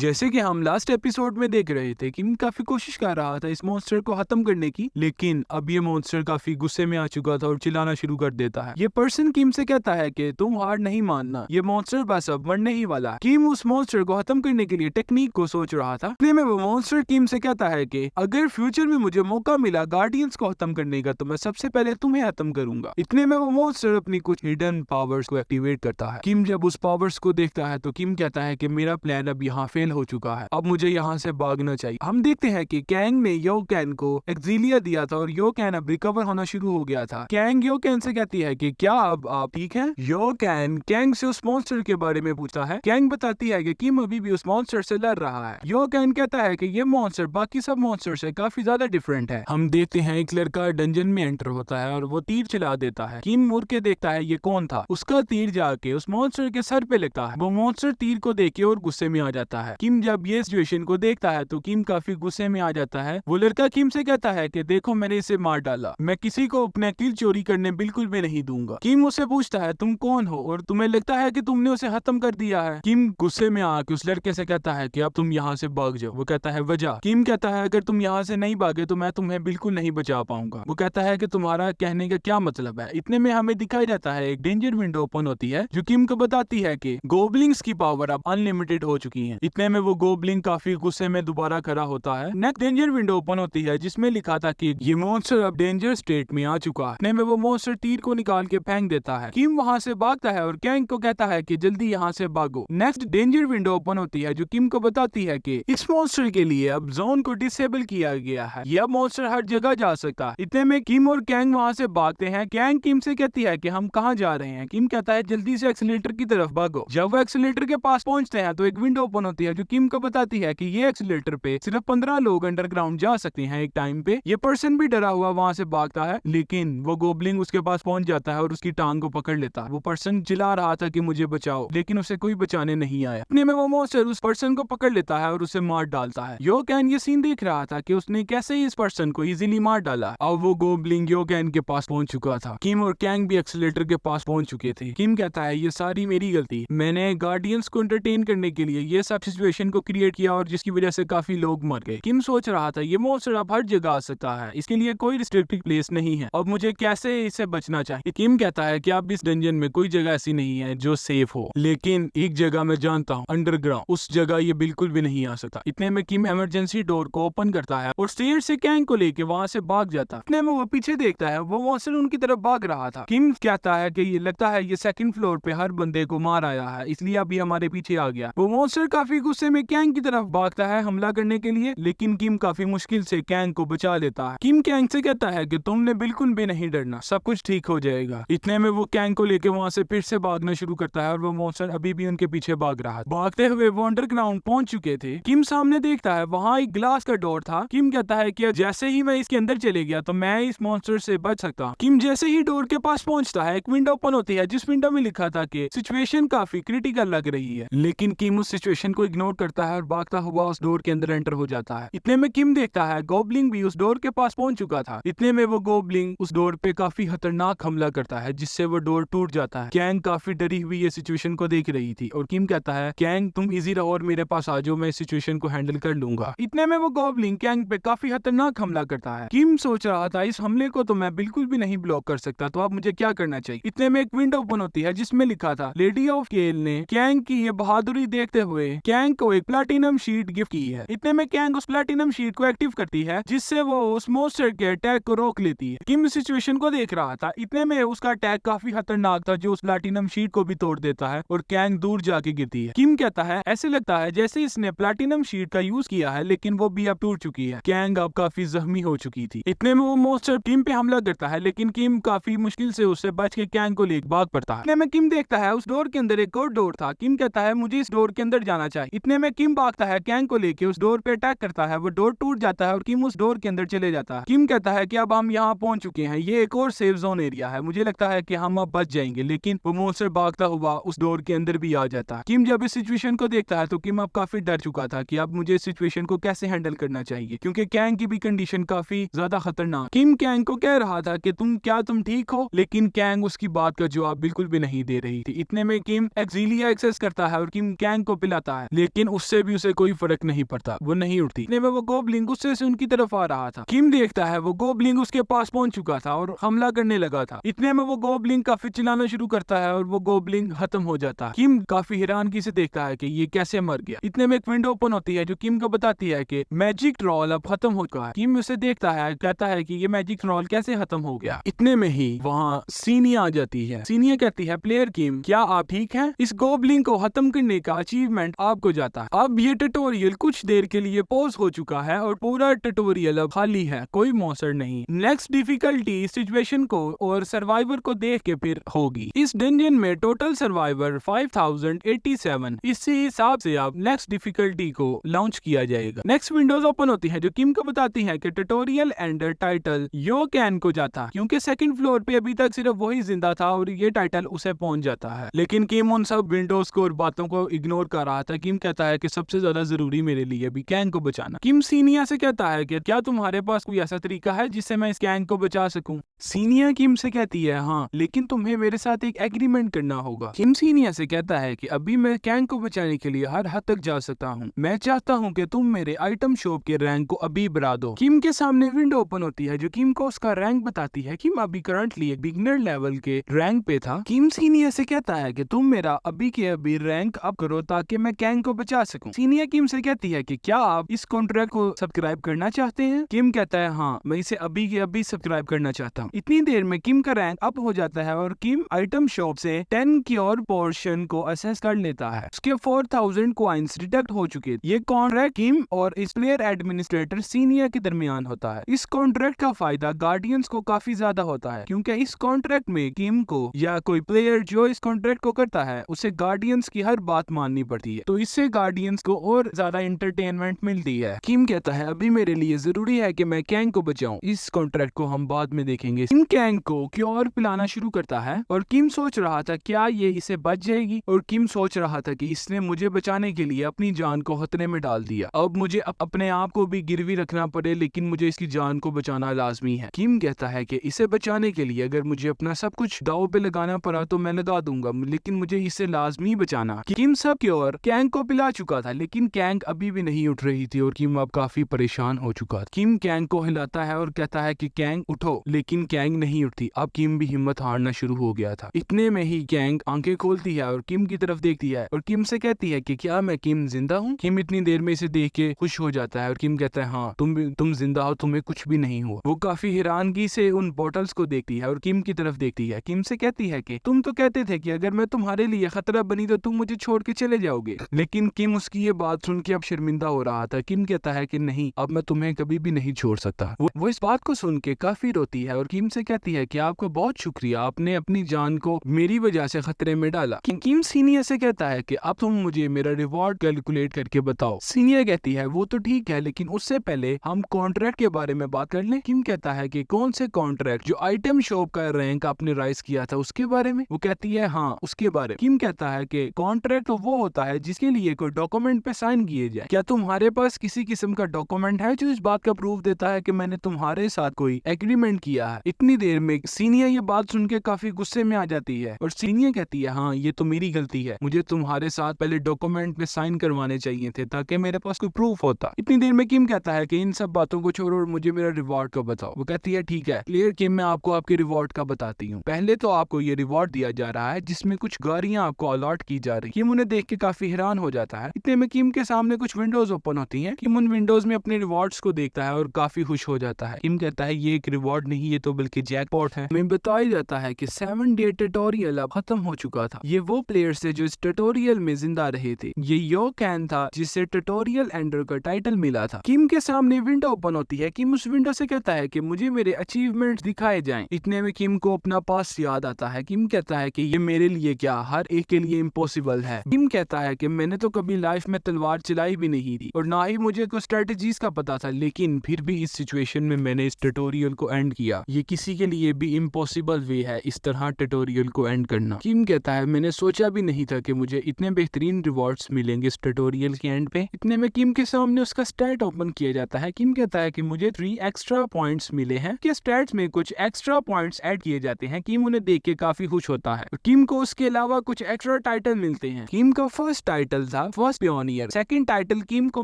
जैसे कि हम लास्ट एपिसोड में देख रहे थे, किम काफी कोशिश कर रहा था इस मॉन्स्टर को खत्म करने की, लेकिन अब ये मॉन्स्टर काफी गुस्से में आ चुका था और चिल्लाना शुरू कर देता है। ये पर्सन किम से कहता है कि तुम हार नहीं मानना, ये मॉन्स्टर बस अब मरने ही वाला है। किम उस मॉन्स्टर को खत्म करने के लिए टेक्निक को सोच रहा था। इतने में वो मॉन्स्टर किम से कहता है कि अगर फ्यूचर में मुझे मौका मिला गार्डियंस को खत्म करने का, तो मैं सबसे पहले तुम्हें खत्म करूंगा। इतने में वो मॉन्स्टर अपनी कुछ हिडन पावर्स को एक्टिवेट करता है। किम जब उस पावर्स को देखता है तो किम कहता है कि मेरा प्लान अब यहाँ फेल हो चुका है, अब मुझे यहाँ से भागना चाहिए। हम देखते हैं कि कैंग ने यो कैन को एक्सिलिया दिया था और यो कैन अब रिकवर होना शुरू हो गया था। कैंग यो कैन से कहती है कि क्या अब आप ठीक हैं? यो कैन कैंग से उस मॉन्स्टर के बारे में पूछता है। कैंग बताती है कि किम अभी भी उस मॉन्स्टर से लड़ रहा है। यो कैन कहता है कि ये मॉन्स्टर बाकी सब मॉन्स्टर से काफी ज्यादा डिफरेंट है। हम देखते हैं एक लड़का डंजन में एंटर होता है और वो तीर चला देता है। किम मुड़ के देखता है ये कौन था। उसका तीर जाके उस मॉन्स्टर के सर पे लगता है। वो मॉन्स्टर तीर को देख के और गुस्से में आ जाता है। किम जब ये सिचुएशन को देखता है तो किम काफी गुस्से में आ जाता है। वो लड़का किम से कहता है कि देखो मैंने इसे मार डाला, मैं किसी को अपने किल चोरी करने बिल्कुल भी नहीं दूंगा। किम उससे पूछता है तुम कौन हो और तुम्हें लगता है कि तुमने उसे खत्म कर दिया है। किम गुस्से में आके उस लड़के से कहता है कि अब तुम यहाँ से भाग जाओ। वो कहता है वजह। किम कहता है अगर तुम यहाँ से नहीं भागे तो मैं तुम्हें बिल्कुल नहीं बचा पाऊंगा। वो कहता है कि तुम्हारा कहने का क्या मतलब है। इतने में हमें दिखाई जाता है एक डेंजर विंडो ओपन होती है जो किम को बताती है कि गोबलिंग्स की पावर अब अनलिमिटेड हो चुकी है। इतने में वो गोबलिंग काफी गुस्से में दोबारा खड़ा होता है। नेक्स्ट डेंजर विंडो ओपन होती है जिसमें लिखा था कि ये मॉन्स्टर अब डेंजर स्टेट में आ चुका है। इतने में वो मॉन्स्टर तीर को निकाल के फेंक देता है। किम वहां से भागता है और कैंग को कहता है कि जल्दी यहाँ से भागो। नेक्स्ट डेंजर विंडो ओपन होती है जो किम को बताती है कि इस मॉन्स्टर के लिए अब जोन को डिसेबल किया गया है, यह मॉन्स्टर हर जगह जा सकता है। इतने में किम और कैंग वहां से भागते हैं। कैंग किम से कहती है कि हम कहाँ जा रहे हैं। किम कहता है जल्दी से एक्सीलेटर की तरफ भागो। जब वो एक्सीलेटर के पास पहुंचते हैं तो एक विंडो ओपन होती है जो किम को बताती है कि ये एक्सीलेटर पे सिर्फ 15 लोग अंडरग्राउंड जा सकते हैं एक टाइम पे। ये पर्सन भी डरा हुआ वहां से भागता है, लेकिन वो गोबलिंग उसके पास पहुंच जाता है और उसकी टांग को पकड़ लेता है। वो पर्सन चिल्ला रहा था कि मुझे बचाओ, लेकिन उसे कोई बचाने नहीं आया। इतने में वो मॉन्स्टर उस पर्सन को पकड़ लेता है और उसे मार डालता है। यो कैन ये सीन देख रहा था कि उसने कैसे ही इस पर्सन को इजीली मार डाला। अब वो गोबलिंग यो कैन के पास पहुंच चुका था। किम और कैंग भी एक्सीलेटर के पास पहुंच चुके थे। किम कहता है ये सारी मेरी गलती, मैंने गार्डियंस को एंटरटेन करने के लिए ये सब सिचुएशन को क्रिएट किया और जिसकी वजह से काफी लोग मर गए। किम सोच रहा था ये मॉन्स्टर अब हर जगह आ सकता है, इसके लिए कोई रिस्ट्रिक्टेड प्लेस नहीं है, अब मुझे कैसे इससे बचना चाहिए। किम कहता है कि अब इस डंजन में कोई जगह ऐसी नहीं है जो सेफ हो, लेकिन एक जगह मैं जानता हूँ, अंडरग्राउंड, उस जगह ये बिल्कुल भी नहीं आ सकता। इतने में किम इमरजेंसी डोर को ओपन करता है और स्टेयर से कैंग को लेके वहां से भाग जाता। इतने में वो पीछे देखता है, वो मॉन्स्टर उनकी तरफ भाग रहा था। किम कहता है कि ये लगता है ये सेकंड फ्लोर पे हर बंदे को मार आया है, इसलिए अभी हमारे पीछे आ गया। वो मॉन्स्टर काफी गुस्से में कैंग की तरफ भागता है हमला करने के लिए, लेकिन किम काफी मुश्किल से कैंग को बचा लेता है। किम कैंग से कहता है कि तुमने बिल्कुल भी नहीं डरना, सब कुछ ठीक हो जाएगा। इतने में वो कैंग को लेके वहां से फिर से भागना शुरू करता है और वो मॉन्स्टर अभी भी उनके पीछे भाग रहा है। भागते हुए वो अंडरग्राउंड पहुंच चुके थे। किम सामने देखता है वहां एक ग्लास का डोर था। किम कहता है कि जैसे ही मैं इसके अंदर चले गया तो मैं इस मॉन्स्टर से बच सकता हूं। किम जैसे ही डोर के पास पहुंचता है एक विंडो ओपन होती है जिस विंडो में लिखा था कि सिचुएशन काफी क्रिटिकल लग रही है, लेकिन किम उस सिचुएशन को इग्नोर करता है और भागता हुआ उस डोर के अंदर एंटर हो जाता है। इतने में किम देखता है गोबलिंग भी उस डोर के पास पहुंच चुका था। इतने में वो गोबलिंग उस डोर पे काफी खतरनाक हमला करता है जिससे वो डोर टूट जाता है। कैंग काफी डरी हुई ये सिचुएशन को देख रही थी और किम कहता है कैंग तुम इजी रहो और मेरे पास आ जाओ, मैं इस सिचुएशन को हैंडल कर लूंगा। इतने में वो गोबलिंग कैंग पे काफी खतरनाक हमला करता है। किम सोच रहा था इस हमले को तो मैं बिल्कुल भी नहीं ब्लॉक कर सकता, तो अब मुझे क्या करना चाहिए। इतने में एक विंडो ओपन होती है जिसमें लिखा था लेडी ऑफ केल ने कैंग की ये बहादुरी देखते हुए कैंग को एक प्लैटिनम शीट गिफ्ट की है। इतने में कैंग उस प्लैटिनम शीट को एक्टिव करती है जिससे वो उस मॉन्स्टर के अटैक को रोक लेती है। किम इस सिचुएशन को देख रहा था। इतने में उसका अटैक काफी खतरनाक था जो उस प्लैटिनम शीट को भी तोड़ देता है और कैंग दूर जाके गिरती है। किम कहता है ऐसे लगता है जैसे इसने प्लैटिनम शीट का यूज किया है, लेकिन वो भी अब टूट चुकी है। कैंग अब काफी जख्मी हो चुकी थी। इतने में वो मॉन्स्टर किम पे हमला करता है, लेकिन किम काफी मुश्किल से उससे बच के कैंग को लेकर भाग पड़ता है। इतने में किम देखता है उस डोर के अंदर एक और डोर था। किम कहता है मुझे इस डोर के अंदर जाना चाहिए। इतने में किम भागता है, कैंग को लेके उस डोर पे अटैक करता है। वो डोर टूट जाता है और किम उस डोर के अंदर चले जाता है। किम कहता है कि अब हम यहाँ पहुंच चुके हैं, ये एक और सेफ जोन एरिया है, मुझे लगता है कि हम अब बच जाएंगे। लेकिन वो मॉन्स्टर भागता हुआ उस डोर के अंदर भी आ जाता है। किम जब इस सिचुएशन को देखता है तो किम अब काफी डर चुका था कि अब मुझे इस सिचुएशन को कैसे हैंडल करना चाहिए, क्योंकि कैंग की भी कंडीशन काफी ज्यादा खतरनाक। किम कैंग को कह रहा था कि तुम ठीक हो, लेकिन कैंग उसकी बात का जवाब बिल्कुल भी नहीं दे रही थी। इतने में किम एक्सिलिया एक्सेस करता है और किम कैंग को पिलाता है, लेकिन उससे भी उसे कोई फर्क नहीं पड़ता, वो नहीं उठती। इतने में वो गोबलिन गुस्से से उनकी तरफ आ रहा था। किम देखता है वो गोबलिन उसके पास पहुंच चुका था और हमला करने लगा था। इतने में वो गोबलिन काफी चिल्लाना शुरू करता है और वो गोबलिन खत्म हो जाता है। किम काफी हैरानगी से देखता है कि ये कैसे मर गया। इतने में एक विंडो ओपन होती है जो किम को बताती है कि मैजिक ट्रॉल अब खत्म हो चुका है। किम उसे देखता है, कहता है कि ये मैजिक ट्रॉल कैसे खत्म हो गया। इतने में ही वहाँ सीनिया आ जाती है। सीनिया कहती है, प्लेयर किम क्या आप ठीक हैं? इस गोबलिन को खत्म करने का अचीवमेंट आपको जाता है। अब ये ट्यूटोरियल कुछ देर के लिए पॉज हो चुका है और पूरा ट्यूटोरियल अब खाली है, कोई मॉन्स्टर नहीं। नेक्स्ट डिफिकल्टी सिचुएशन को और सर्वाइवर को देख के फिर होगी। इस डंजन में टोटल सर्वाइवर 5087। इसी हिसाब से आप नेक्स्ट डिफिकल्टी को लॉन्च किया जाएगा। नेक्स्ट विंडोज ओपन होती है जो किम को बताती है कि ट्यूटोरियल एंडर टाइटल यो कैन को जाता, क्योंकि सेकंड फ्लोर पे अभी तक सिर्फ वही जिंदा था और ये टाइटल उसे पहुंच जाता है। लेकिन किम उन सब विंडोज को और बातों को इग्नोर कर रहा था। किम कहता है कि सबसे ज्यादा जरूरी मेरे लिए अभी कैंग को बचाना। किम सीनिया से कहता है कि क्या तुम्हारे पास कोई ऐसा तरीका है जिससे मैं इस कैंग को बचा सकूं? सीनिया किम से कहती है, हाँ, लेकिन तुम्हें मेरे साथ एक एग्रीमेंट करना होगा। किम सीनिया से कहता है कि अभी मैं कैंग को बचाने के लिए हर हद तक जा सकता हूँ। मैं चाहता हूँ कि तुम मेरे आइटम शॉप के रैंक को अभी बढ़ा दो। किम के सामने विंडो ओपन होती है जो किम को उसका रैंक बताती है। किम अभी करंटली एक बिगिनर लेवल के रैंक पे था। किम सीनिया से कहता है कि तुम मेरा अभी के अभी रैंक अप करो ताकि मैं कैंग को बचा सकूं। सीनिया किम से कहती है कि क्या आप इस कॉन्ट्रैक्ट को सब्सक्राइब करना चाहते हैं? किम कहता है, हाँ, मैं इसे अभी के अभी सब्सक्राइब करना चाहता हूँ। इतनी देर में किम का रैंक अप हो जाता है और किम आइटम शॉप से 10 क्योर पोर्शन को असेस कर लेता है। उसके 4000 कॉइंस डिडक्ट हो चुके। ये कॉन्ट्रैक्ट किम और इस प्लेयर एडमिनिस्ट्रेटर सीनिया के दरमियान होता है। इस कॉन्ट्रैक्ट का फायदा गार्डियंस को काफी ज्यादा होता है, क्योंकि इस कॉन्ट्रैक्ट में किम को या कोई प्लेयर जो इस कॉन्ट्रैक्ट को करता है उसे गार्डियंस की हर बात माननी पड़ती है। तो इससे गार्डियंस को और ज्यादा एंटरटेनमेंट मिलती है। किम कहता है, अभी मेरे लिए जरूरी है कि मैं कैंग को बचाऊं। इस कॉन्ट्रैक्ट को हम बाद में देखेंगे। किम कैंग को क्योर पिलाना शुरू करता है और किम सोच रहा था क्या ये इसे बच जाएगी, और किम सोच रहा था कि इसने मुझे बचाने के लिए अपनी जान को खतरे में डाल दिया। अब मुझे अपने आप को भी गिरवी रखना पड़े, लेकिन मुझे इसकी जान को बचाना लाजमी है। किम कहता है कि इसे बचाने के लिए अगर मुझे अपना सब कुछ दांव पे लगाना पड़ा तो मैं लगा दूंगा, लेकिन मुझे इसे लाजमी बचाना। किम सब क्योर कैंग को पिला चुका था, लेकिन कैंग अभी भी नहीं उठ रही थी और किम अब काफी परेशान हो चुका था। किम कैंग को हिलाता है और कहता है कि कैंग उठो, लेकिन कैंग नहीं उठती। अब किम भी हिम्मत हारना शुरू हो गया था। इतने में ही कैंग आंखें खोलती है और किम की तरफ देखती है और किम से कहती है कि क्या मैं किम जिंदा हूँ? किम इतनी देर में इसे देख के खुश हो जाता है और किम कहता है, हाँ, तुम जिंदा हो, तुम्हें कुछ भी नहीं हुआ। वो काफी हैरानगी से उन बॉटल्स को देखती है और किम की तरफ देखती है। किम से कहती है कि तुम तो कहते थे कि अगर मैं तुम्हारे लिए खतरा बनी तो तुम मुझे छोड़ के चले जाओगे। लेकिन किम उसकी ये बात सुन के अब शर्मिंदा हो रहा था। किम कहता है कि नहीं, अब मैं तुम्हें कभी भी नहीं छोड़ सकता। वो इस बात को सुन के काफी रोती है और किम से कहती है कि आपका बहुत शुक्रिया, आपने अपनी जान को मेरी वजह से खतरे में डाला। किम सीनियर से कहता है कि अब तुम मुझे मेरा रिवॉर्ड कैलकुलेट करके बताओ। सीनियर कहती है, वो तो ठीक है, लेकिन उससे पहले हम कॉन्ट्रैक्ट के बारे में बात कर लें। किम कहता है कि कौन से कॉन्ट्रैक्ट? जो आइटम शॉप का रैंक आपने राइज किया था उसके बारे में? वो कहती है, हाँ, उसके बारे में। किम कहता है कि कॉन्ट्रैक्ट तो वो होता है जिसके लिए कोई डॉक्यूमेंट पे साइन किए जाए। क्या तुम्हारे पास किसी किस्म का डॉक्यूमेंट है जो इस बात का प्रूफ देता है कि मैंने तुम्हारे साथ कोई एग्रीमेंट किया है? इतनी देर में सीनियर ये बात सुन के काफी गुस्से में आ जाती है और सीनियर कहती है, हाँ, ये तो मेरी गलती है, मुझे तुम्हारे साथ पहले डॉक्यूमेंट पे साइन करवाने चाहिए थे ताकि मेरे पास कोई प्रूफ होता। इतनी देर में किम कहता है कि इन सब बातों को छोड़ो और मुझे मेरा रिवॉर्ड का बताओ। वो कहती है, ठीक है क्लियर किम, मैं आपको आपके रिवॉर्ड का बताती हूँ। पहले तो आपको ये रिवॉर्ड दिया जा रहा है जिसमें कुछ गाड़ियां आपको अलॉट की जा रही। किम उन्हें देख के काफी हैरान हो जाता है। इतने में किम के सामने कुछ विंडोज ओपन होती हैं। किम उन विंडोज में अपने रिवॉर्ड्स को देखता है और काफी खुश हो जाता है। किम कहता है, ये एक रिवॉर्ड नहीं, ये तो बल्कि जैकपॉट है। हमें बताया जाता है कि 7 डे ट्यूटोरियल अब खत्म हो चुका था। ये वो प्लेयर्स थे जो इस ट्यूटोरियल में जिंदा रहे थे। ये यो कैन था जिसे ट्यूटोरियल एंडर का टाइटल मिला था। किम के सामने विंडो ओपन होती है। किम उस विंडो से कहता है कि मुझे मेरे अचीवमेंट्स दिखाए जाएं। इतने में किम को अपना पास्ट याद आता है। किम कहता है कि ये मेरे लिए क्या, हर एक के लिए इम्पॉसिबल है। किम कहता है कि मैंने तो कभी लाइफ में तलवार चलाई भी नहीं थी और ना ही मुझे कोई स्ट्रेटजीज का पता था, लेकिन फिर भी इस सिचुएशन में मैंने इस ट्यूटोरियल को एंड किया। ये किसी के लिए भी इम्पॉसिबल वे है इस तरह ट्यूटोरियल को एंड करना। किम कहता है, मैंने सोचा भी नहीं था कि मुझे इतने बेहतरीन रिवॉर्ड्स मिलेंगे इस ट्यूटोरियल के एंड पे। इतने में किम के सामने उसका स्टैट ओपन किया जाता है। किम कहता है कि मुझे 3 एक्स्ट्रा पॉइंट्स मिले हैं। कि स्टैट्स में कुछ एक्स्ट्रा पॉइंट्स ऐड किए जाते हैं। किम उन्हें देख के काफी खुश होता है। किम को उसके अलावा कुछ एक्स्ट्रा टाइटल मिलते हैं। किम का फर्स्ट टाइटल था फर्स्ट पियोनियर, सेकंड टाइटल किम को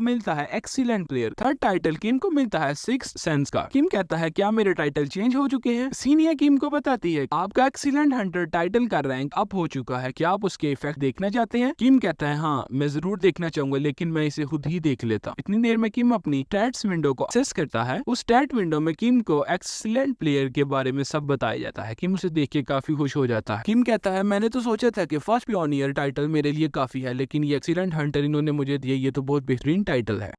मिलता है एक्सीलेंट प्लेयर, थर्ड टाइटल किम को मिलता है सिक्स्थ सेंस का। किम कहता है क्या मेरे टाइटल चेंज हो चुके हैं? सीनियर किम को बताती है आपका एक्सीलेंट हंटर टाइटल का रैंक अप हो चुका है, क्या आप उसके इफेक्ट देखना चाहते हैं? किम कहता है हाँ मैं जरूर देखना चाहूंगा, लेकिन मैं इसे खुद ही देख लेता। इतनी देर में किम अपनी स्टैट्स विंडो को एक्सेस करता है। उस स्टैट विंडो में किम को एक्सीलेंट प्लेयर के बारे में सब बताया जाता है। किम उसे देख के काफी खुश हो जाता है। किम कहता है मैंने तो सोचा था कि फर्स्ट पियोनियर टाइटल मेरे लिए काफी है, लेकिन ये एक्सीलेंट हंटर इन्होंने मुझे दिया, ये तो बहुत बेहतरीन टाइटल है।